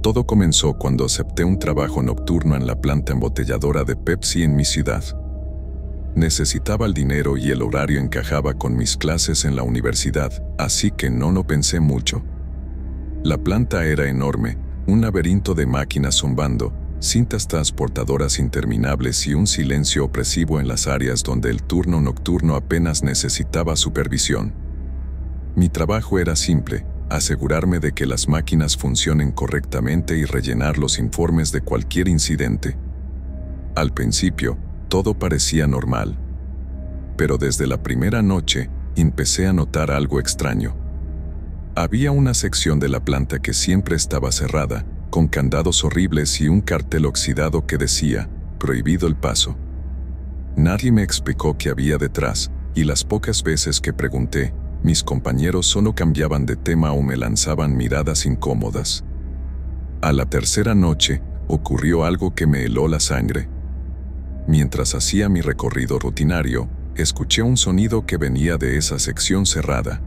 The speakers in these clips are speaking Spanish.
Todo comenzó cuando acepté un trabajo nocturno en la planta embotelladora de Pepsi en mi ciudad. Necesitaba el dinero y el horario encajaba con mis clases en la universidad, así que no pensé mucho. La planta era enorme, un laberinto de máquinas zumbando, cintas transportadoras interminables y un silencio opresivo en las áreas donde el turno nocturno apenas necesitaba supervisión. Mi trabajo era simple: asegurarme de que las máquinas funcionen correctamente y rellenar los informes de cualquier incidente. Al principio, todo parecía normal. Pero desde la primera noche, empecé a notar algo extraño. Había una sección de la planta que siempre estaba cerrada, con candados horribles y un cartel oxidado que decía: prohibido el paso. Nadie me explicó qué había detrás, y las pocas veces que pregunté, mis compañeros solo cambiaban de tema o me lanzaban miradas incómodas. A la tercera noche, ocurrió algo que me heló la sangre. Mientras hacía mi recorrido rutinario, escuché un sonido que venía de esa sección cerrada.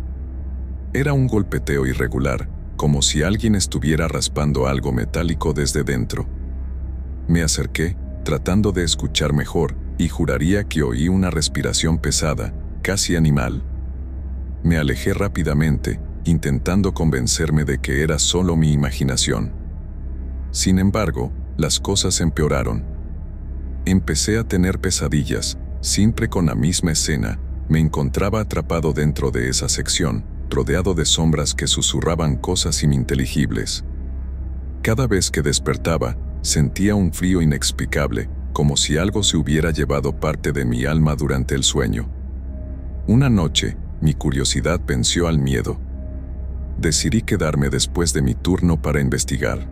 Era un golpeteo irregular, como si alguien estuviera raspando algo metálico desde dentro. Me acerqué, tratando de escuchar mejor, y juraría que oí una respiración pesada, casi animal. Me alejé rápidamente, intentando convencerme de que era solo mi imaginación. Sin embargo, las cosas empeoraron. Empecé a tener pesadillas, siempre con la misma escena. Me encontraba atrapado dentro de esa sección, rodeado de sombras que susurraban cosas ininteligibles. Cada vez que despertaba, sentía un frío inexplicable, como si algo se hubiera llevado parte de mi alma durante el sueño. Una noche, mi curiosidad venció al miedo. Decidí quedarme después de mi turno para investigar.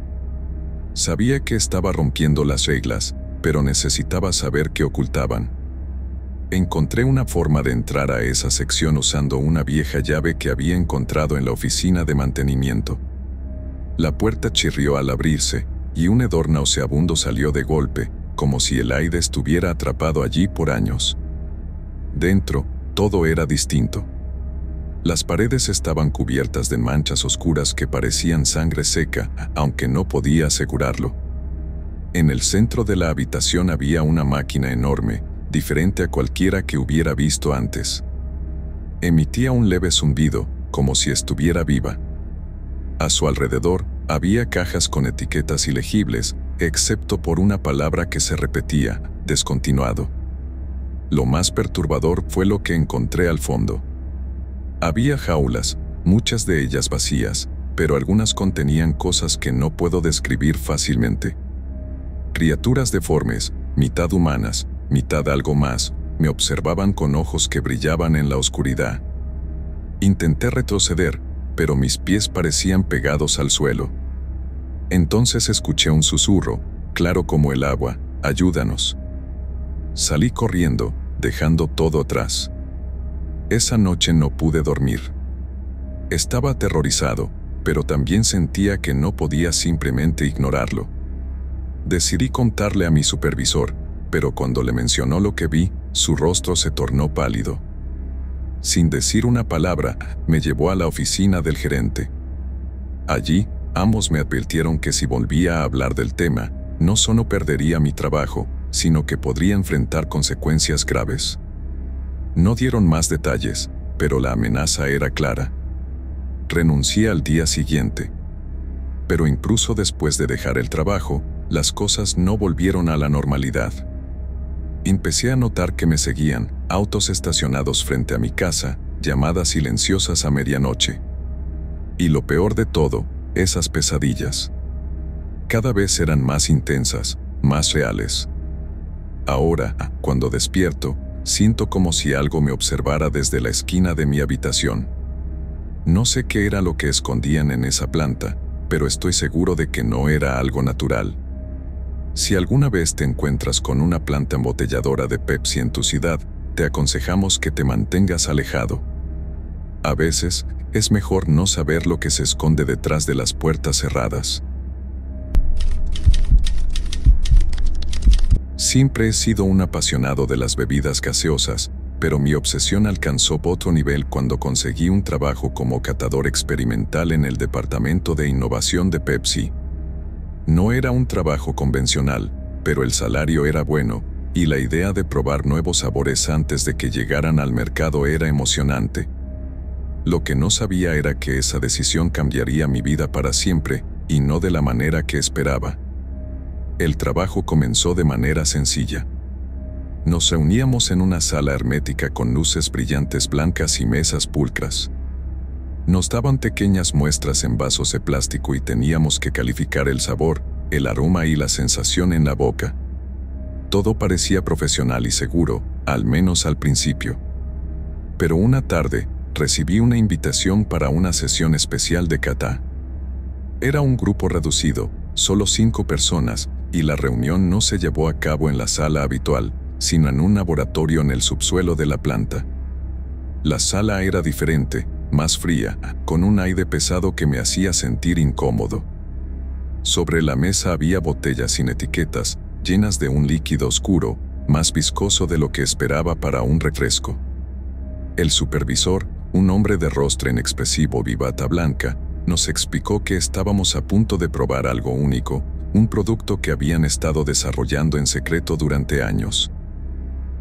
Sabía que estaba rompiendo las reglas, pero necesitaba saber qué ocultaban. Encontré una forma de entrar a esa sección usando una vieja llave que había encontrado en la oficina de mantenimiento. La puerta chirrió al abrirse, y un hedor nauseabundo salió de golpe, como si el aire estuviera atrapado allí por años. Dentro, todo era distinto. Las paredes estaban cubiertas de manchas oscuras que parecían sangre seca, aunque no podía asegurarlo. En el centro de la habitación había una máquina enorme, diferente a cualquiera que hubiera visto antes. Emitía un leve zumbido, como si estuviera viva. A su alrededor, había cajas con etiquetas ilegibles, excepto por una palabra que se repetía: descontinuado. Lo más perturbador fue lo que encontré al fondo. Había jaulas, muchas de ellas vacías, pero algunas contenían cosas que no puedo describir fácilmente. Criaturas deformes, mitad humanas, mitad algo más, me observaban con ojos que brillaban en la oscuridad. Intenté retroceder, pero mis pies parecían pegados al suelo. Entonces escuché un susurro, claro como el agua: ayúdanos. Salí corriendo, dejando todo atrás. Esa noche no pude dormir. Estaba aterrorizado, pero también sentía que no podía simplemente ignorarlo. Decidí contarle a mi supervisor, pero cuando le mencionó lo que vi, su rostro se tornó pálido. Sin decir una palabra, me llevó a la oficina del gerente. Allí, ambos me advirtieron que si volvía a hablar del tema, no solo perdería mi trabajo, sino que podría enfrentar consecuencias graves. No dieron más detalles, pero la amenaza era clara. Renuncié al día siguiente. Pero incluso después de dejar el trabajo, las cosas no volvieron a la normalidad. Empecé a notar que me seguían, autos estacionados frente a mi casa, llamadas silenciosas a medianoche. Y lo peor de todo, esas pesadillas. Cada vez eran más intensas, más reales. Ahora, cuando despierto, siento como si algo me observara desde la esquina de mi habitación. No sé qué era lo que escondían en esa planta, pero estoy seguro de que no era algo natural. Si alguna vez te encuentras con una planta embotelladora de Pepsi en tu ciudad, te aconsejamos que te mantengas alejado. A veces, es mejor no saber lo que se esconde detrás de las puertas cerradas. Siempre he sido un apasionado de las bebidas gaseosas, pero mi obsesión alcanzó otro nivel cuando conseguí un trabajo como catador experimental en el departamento de innovación de Pepsi. No era un trabajo convencional, pero el salario era bueno, y la idea de probar nuevos sabores antes de que llegaran al mercado era emocionante. Lo que no sabía era que esa decisión cambiaría mi vida para siempre, y no de la manera que esperaba. El trabajo comenzó de manera sencilla. Nos reuníamos en una sala hermética con luces brillantes blancas y mesas pulcras. Nos daban pequeñas muestras en vasos de plástico y teníamos que calificar el sabor, el aroma y la sensación en la boca. Todo parecía profesional y seguro, al menos al principio. Pero una tarde, recibí una invitación para una sesión especial de cata. Era un grupo reducido, solo 5 personas, y la reunión no se llevó a cabo en la sala habitual, sino en un laboratorio en el subsuelo de la planta. La sala era diferente, más fría, con un aire pesado que me hacía sentir incómodo. Sobre la mesa había botellas sin etiquetas, llenas de un líquido oscuro, más viscoso de lo que esperaba para un refresco. El supervisor, un hombre de rostro inexpresivo y bata blanca, nos explicó que estábamos a punto de probar algo único, un producto que habían estado desarrollando en secreto durante años.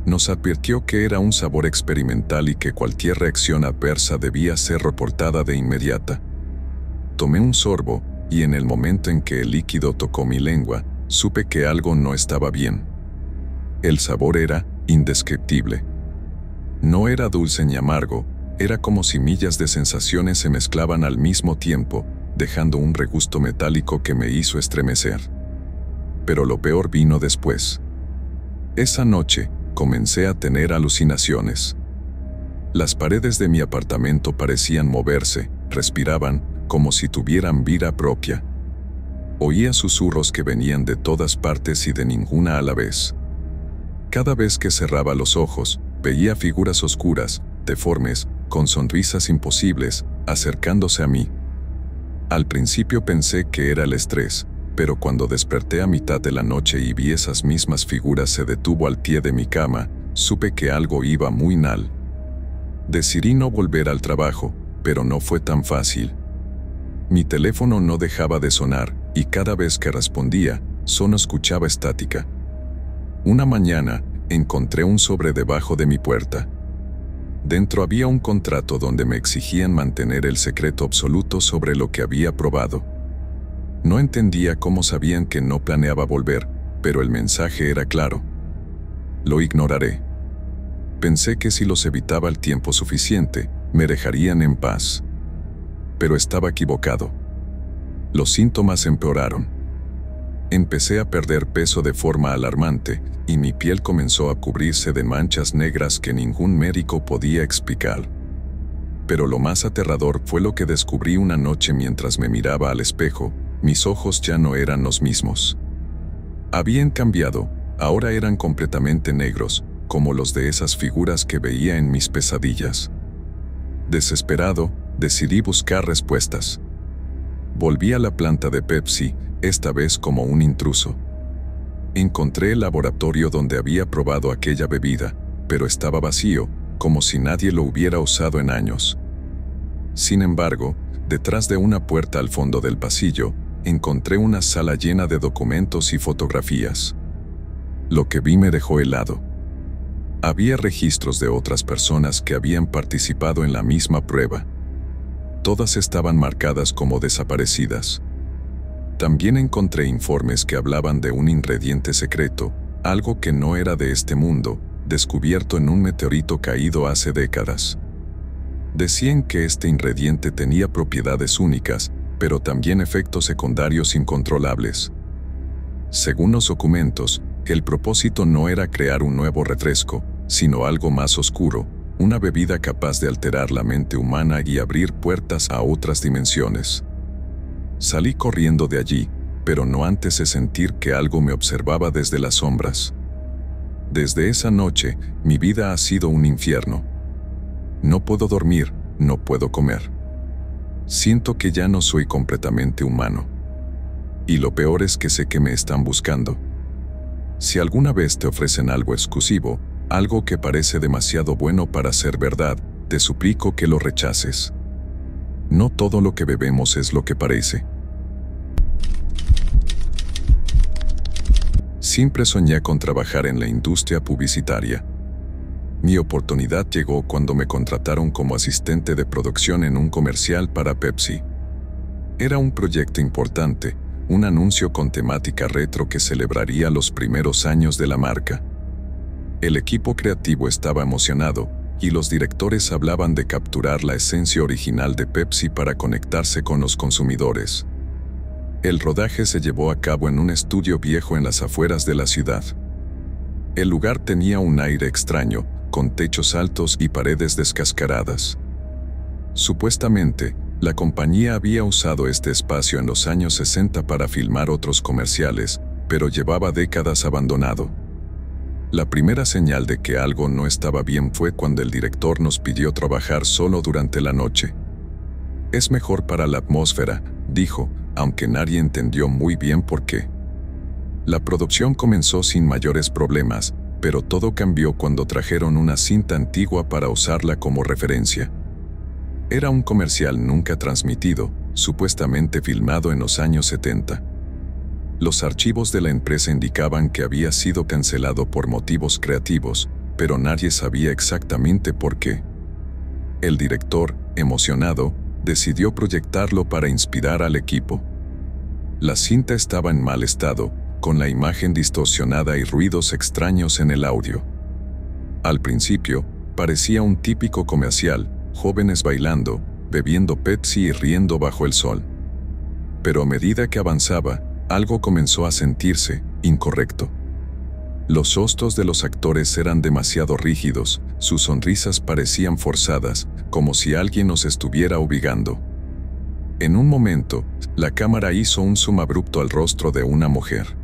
Nos advirtió que era un sabor experimental y que cualquier reacción adversa debía ser reportada de inmediata. Tomé un sorbo, y en el momento en que el líquido tocó mi lengua, supe que algo no estaba bien. El sabor era indescriptible. No era dulce ni amargo, era como si millas de sensaciones se mezclaban al mismo tiempo, dejando un regusto metálico que me hizo estremecer. Pero lo peor vino después. Esa noche, comencé a tener alucinaciones. Las paredes de mi apartamento parecían moverse, respiraban, como si tuvieran vida propia. Oía susurros que venían de todas partes y de ninguna a la vez. Cada vez que cerraba los ojos, veía figuras oscuras, deformes, con sonrisas imposibles, acercándose a mí. Al principio pensé que era el estrés, pero cuando desperté a mitad de la noche y vi esas mismas figuras se detuvo al pie de mi cama, supe que algo iba muy mal. Decidí no volver al trabajo, pero no fue tan fácil. Mi teléfono no dejaba de sonar, y cada vez que respondía, solo escuchaba estática. Una mañana, encontré un sobre debajo de mi puerta. Dentro había un contrato donde me exigían mantener el secreto absoluto sobre lo que había probado. No entendía cómo sabían que no planeaba volver, pero el mensaje era claro. Lo ignoraré. Pensé que si los evitaba el tiempo suficiente, me dejarían en paz. Pero estaba equivocado. Los síntomas empeoraron. Empecé a perder peso de forma alarmante, y mi piel comenzó a cubrirse de manchas negras que ningún médico podía explicar. Pero lo más aterrador fue lo que descubrí una noche mientras me miraba al espejo. Mis ojos ya no eran los mismos. Habían cambiado, ahora eran completamente negros, como los de esas figuras que veía en mis pesadillas. Desesperado, decidí buscar respuestas. Volví a la planta de Pepsi, esta vez como un intruso. Encontré el laboratorio donde había probado aquella bebida, pero estaba vacío, como si nadie lo hubiera usado en años. Sin embargo, detrás de una puerta al fondo del pasillo, encontré una sala llena de documentos y fotografías. Lo que vi me dejó helado. Había registros de otras personas que habían participado en la misma prueba. Todas estaban marcadas como desaparecidas. También encontré informes que hablaban de un ingrediente secreto, algo que no era de este mundo, descubierto en un meteorito caído hace décadas. Decían que este ingrediente tenía propiedades únicas, pero también efectos secundarios incontrolables. Según los documentos, el propósito no era crear un nuevo refresco, sino algo más oscuro, una bebida capaz de alterar la mente humana y abrir puertas a otras dimensiones. Salí corriendo de allí, pero no antes de sentir que algo me observaba desde las sombras. Desde esa noche, mi vida ha sido un infierno. No puedo dormir, no puedo comer. Siento que ya no soy completamente humano. Y lo peor es que sé que me están buscando. Si alguna vez te ofrecen algo exclusivo, algo que parece demasiado bueno para ser verdad, te suplico que lo rechaces. No todo lo que bebemos es lo que parece. Siempre soñé con trabajar en la industria publicitaria. Mi oportunidad llegó cuando me contrataron como asistente de producción en un comercial para Pepsi. Era un proyecto importante, un anuncio con temática retro que celebraría los primeros años de la marca. El equipo creativo estaba emocionado, y los directores hablaban de capturar la esencia original de Pepsi para conectarse con los consumidores. El rodaje se llevó a cabo en un estudio viejo en las afueras de la ciudad. El lugar tenía un aire extraño, con techos altos y paredes descascaradas. Supuestamente, la compañía había usado este espacio en los años 60 para filmar otros comerciales, pero llevaba décadas abandonado. La primera señal de que algo no estaba bien fue cuando el director nos pidió trabajar solo durante la noche. Es mejor para la atmósfera, dijo, aunque nadie entendió muy bien por qué. La producción comenzó sin mayores problemas, pero todo cambió cuando trajeron una cinta antigua para usarla como referencia. Era un comercial nunca transmitido, supuestamente filmado en los años 70. Los archivos de la empresa indicaban que había sido cancelado por motivos creativos, pero nadie sabía exactamente por qué. El director, emocionado, decidió proyectarlo para inspirar al equipo. La cinta estaba en mal estado, con la imagen distorsionada y ruidos extraños en el audio. Al principio, parecía un típico comercial, jóvenes bailando, bebiendo Pepsi y riendo bajo el sol. Pero a medida que avanzaba, algo comenzó a sentirse incorrecto. Los rostros de los actores eran demasiado rígidos, sus sonrisas parecían forzadas, como si alguien nos estuviera obligando. En un momento, la cámara hizo un zoom abrupto al rostro de una mujer.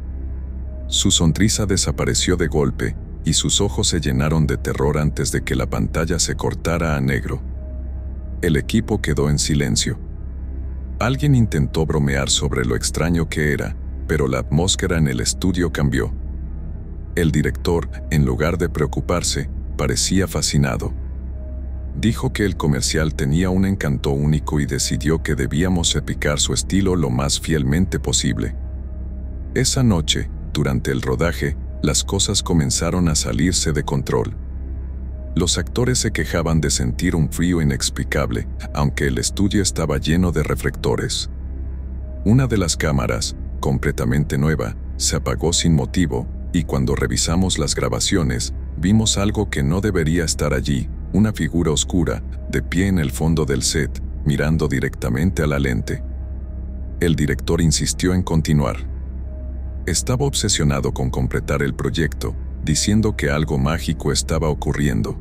Su sonrisa desapareció de golpe, y sus ojos se llenaron de terror antes de que la pantalla se cortara a negro. El equipo quedó en silencio. Alguien intentó bromear sobre lo extraño que era, pero la atmósfera en el estudio cambió. El director, en lugar de preocuparse, parecía fascinado. Dijo que el comercial tenía un encanto único y decidió que debíamos replicar su estilo lo más fielmente posible. Esa noche, durante el rodaje, las cosas comenzaron a salirse de control. Los actores se quejaban de sentir un frío inexplicable, aunque el estudio estaba lleno de reflectores. Una de las cámaras, completamente nueva, se apagó sin motivo, y cuando revisamos las grabaciones, vimos algo que no debería estar allí, una figura oscura, de pie en el fondo del set, mirando directamente a la lente. El director insistió en continuar. Estaba obsesionado con completar el proyecto, diciendo que algo mágico estaba ocurriendo.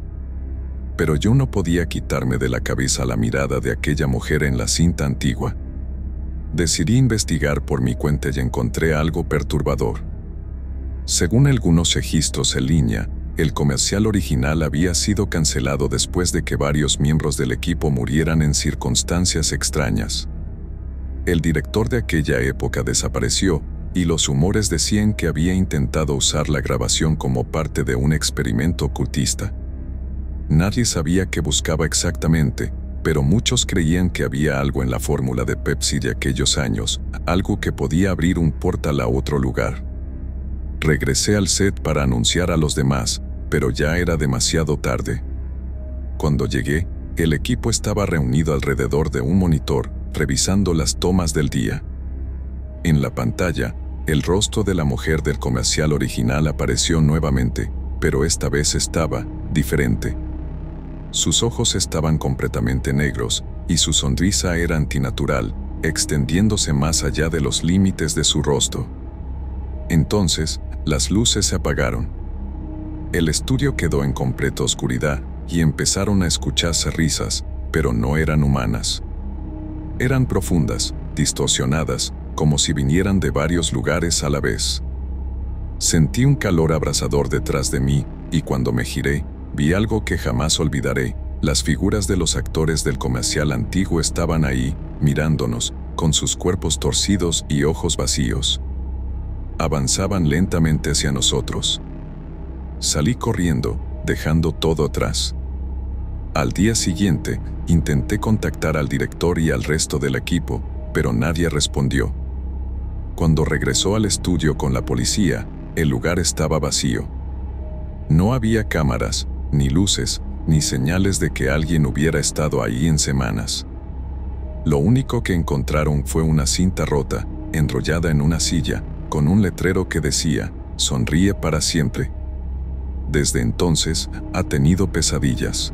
Pero yo no podía quitarme de la cabeza la mirada de aquella mujer en la cinta antigua. Decidí investigar por mi cuenta y encontré algo perturbador. Según algunos registros en línea, el comercial original había sido cancelado después de que varios miembros del equipo murieran en circunstancias extrañas. El director de aquella época desapareció, y los rumores decían que había intentado usar la grabación como parte de un experimento ocultista. Nadie sabía qué buscaba exactamente, pero muchos creían que había algo en la fórmula de Pepsi de aquellos años, algo que podía abrir un portal a otro lugar. Regresé al set para anunciar a los demás, pero ya era demasiado tarde. Cuando llegué, el equipo estaba reunido alrededor de un monitor, revisando las tomas del día. En la pantalla, el rostro de la mujer del comercial original apareció nuevamente, pero esta vez estaba diferente. Sus ojos estaban completamente negros, y su sonrisa era antinatural, extendiéndose más allá de los límites de su rostro. Entonces, las luces se apagaron. El estudio quedó en completa oscuridad, y empezaron a escucharse risas, pero no eran humanas. Eran profundas, distorsionadas, como si vinieran de varios lugares a la vez. Sentí un calor abrasador detrás de mí, y cuando me giré, vi algo que jamás olvidaré. Las figuras de los actores del comercial antiguo estaban ahí, mirándonos, con sus cuerpos torcidos y ojos vacíos. Avanzaban lentamente hacia nosotros. Salí corriendo, dejando todo atrás. Al día siguiente, intenté contactar al director y al resto del equipo, pero nadie respondió. Cuando regresó al estudio con la policía, el lugar estaba vacío. No había cámaras, ni luces, ni señales de que alguien hubiera estado ahí en semanas. Lo único que encontraron fue una cinta rota, enrollada en una silla, con un letrero que decía, "Sonríe para siempre". Desde entonces, ha tenido pesadillas.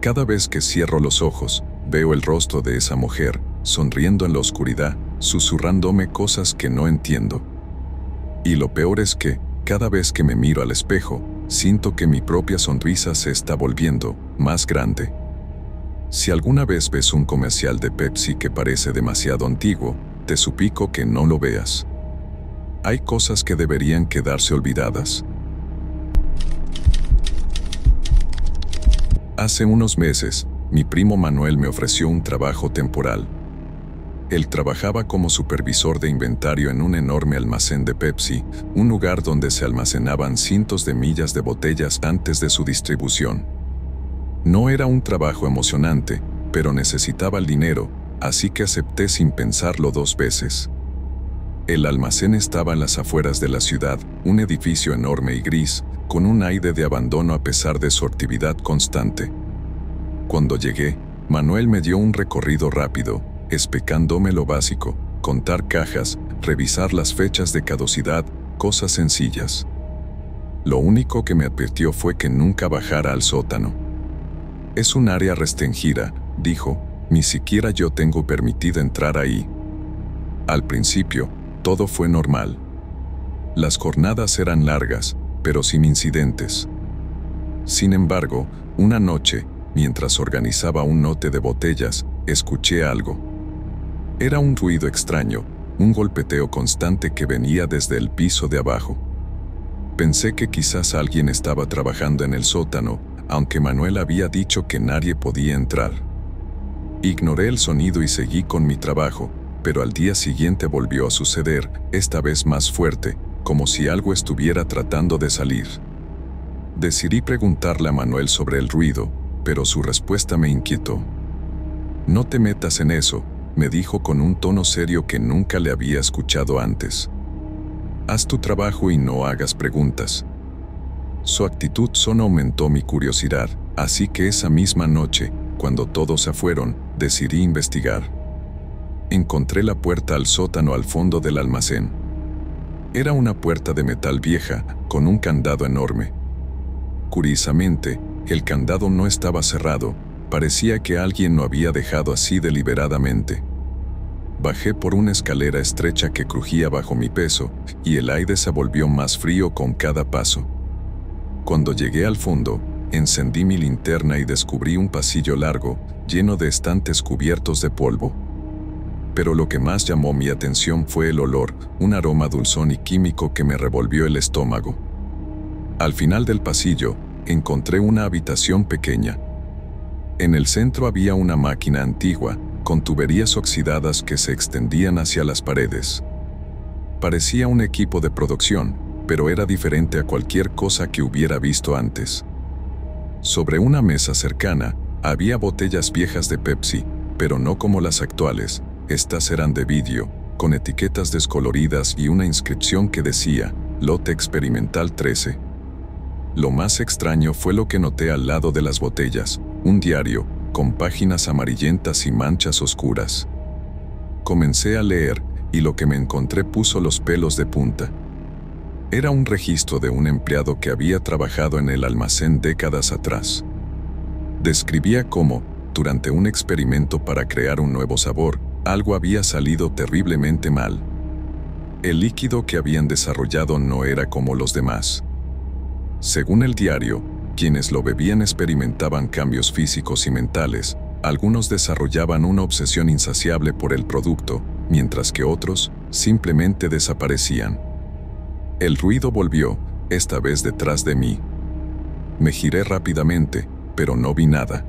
Cada vez que cierro los ojos, veo el rostro de esa mujer, sonriendo en la oscuridad, susurrándome cosas que no entiendo. Y lo peor es que, cada vez que me miro al espejo, siento que mi propia sonrisa se está volviendo más grande. Si alguna vez ves un comercial de Pepsi que parece demasiado antiguo, te suplico que no lo veas. Hay cosas que deberían quedarse olvidadas. Hace unos meses, mi primo Manuel me ofreció un trabajo temporal. Él trabajaba como supervisor de inventario en un enorme almacén de Pepsi, un lugar donde se almacenaban cientos de millas de botellas antes de su distribución. No era un trabajo emocionante, pero necesitaba el dinero, así que acepté sin pensarlo 2 veces. El almacén estaba en las afueras de la ciudad, un edificio enorme y gris, con un aire de abandono a pesar de su actividad constante. Cuando llegué, Manuel me dio un recorrido rápido, explicándome lo básico: contar cajas, revisar las fechas de caducidad, cosas sencillas. Lo único que me advirtió fue que nunca bajara al sótano. Es un área restringida, dijo, ni siquiera yo tengo permitido entrar ahí. Al principio, todo fue normal. Las jornadas eran largas, pero sin incidentes. Sin embargo, una noche, mientras organizaba un lote de botellas, escuché algo. Era un ruido extraño, un golpeteo constante que venía desde el piso de abajo. Pensé que quizás alguien estaba trabajando en el sótano, aunque Manuel había dicho que nadie podía entrar. Ignoré el sonido y seguí con mi trabajo, pero al día siguiente volvió a suceder, esta vez más fuerte, como si algo estuviera tratando de salir. Decidí preguntarle a Manuel sobre el ruido, pero su respuesta me inquietó. «No te metas en eso», me dijo con un tono serio que nunca le había escuchado antes. «Haz tu trabajo y no hagas preguntas». Su actitud solo aumentó mi curiosidad, así que esa misma noche, cuando todos se fueron, decidí investigar. Encontré la puerta al sótano al fondo del almacén. Era una puerta de metal vieja, con un candado enorme. Curiosamente, el candado no estaba cerrado, parecía que alguien lo había dejado así deliberadamente. Bajé por una escalera estrecha que crujía bajo mi peso, y el aire se volvió más frío con cada paso. Cuando llegué al fondo, encendí mi linterna y descubrí un pasillo largo, lleno de estantes cubiertos de polvo. Pero lo que más llamó mi atención fue el olor, un aroma dulzón y químico que me revolvió el estómago. Al final del pasillo, encontré una habitación pequeña. En el centro había una máquina antigua, con tuberías oxidadas que se extendían hacia las paredes. Parecía un equipo de producción, pero era diferente a cualquier cosa que hubiera visto antes. Sobre una mesa cercana, había botellas viejas de Pepsi, pero no como las actuales. Estas eran de vidrio, con etiquetas descoloridas y una inscripción que decía, Lote Experimental 13. Lo más extraño fue lo que noté al lado de las botellas, un diario, con páginas amarillentas y manchas oscuras. Comencé a leer, y lo que me encontré puso los pelos de punta. Era un registro de un empleado que había trabajado en el almacén décadas atrás. Describía cómo, durante un experimento para crear un nuevo sabor, algo había salido terriblemente mal. El líquido que habían desarrollado no era como los demás. Según el diario, quienes lo bebían experimentaban cambios físicos y mentales, algunos desarrollaban una obsesión insaciable por el producto, mientras que otros simplemente desaparecían. El ruido volvió, esta vez detrás de mí. Me giré rápidamente, pero no vi nada.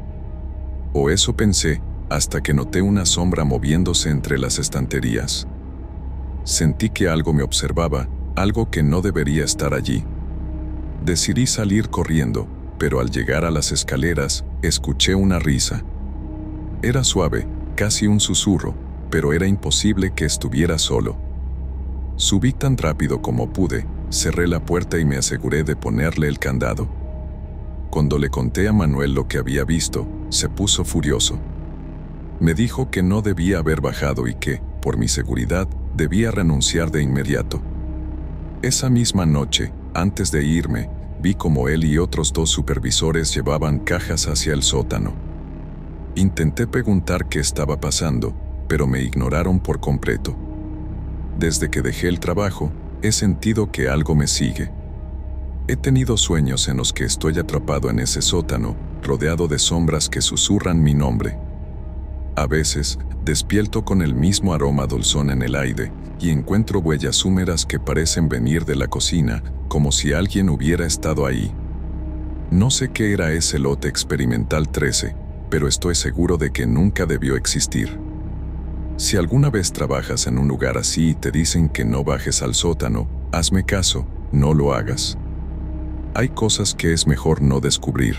O eso pensé, hasta que noté una sombra moviéndose entre las estanterías. Sentí que algo me observaba, algo que no debería estar allí. Decidí salir corriendo, pero al llegar a las escaleras, escuché una risa. Era suave, casi un susurro, pero era imposible que estuviera solo. Subí tan rápido como pude, cerré la puerta y me aseguré de ponerle el candado. Cuando le conté a Manuel lo que había visto, se puso furioso. Me dijo que no debía haber bajado y que, por mi seguridad, debía renunciar de inmediato. Esa misma noche, antes de irme, vi como él y otros 2 supervisores llevaban cajas hacia el sótano. Intenté preguntar qué estaba pasando, pero me ignoraron por completo. Desde que dejé el trabajo, he sentido que algo me sigue. He tenido sueños en los que estoy atrapado en ese sótano, rodeado de sombras que susurran mi nombre. A veces, despierto con el mismo aroma dulzón en el aire y encuentro huellas húmedas que parecen venir de la cocina, como si alguien hubiera estado ahí. No sé qué era ese lote experimental 13, pero estoy seguro de que nunca debió existir. Si alguna vez trabajas en un lugar así y te dicen que no bajes al sótano, hazme caso, no lo hagas. Hay cosas que es mejor no descubrir.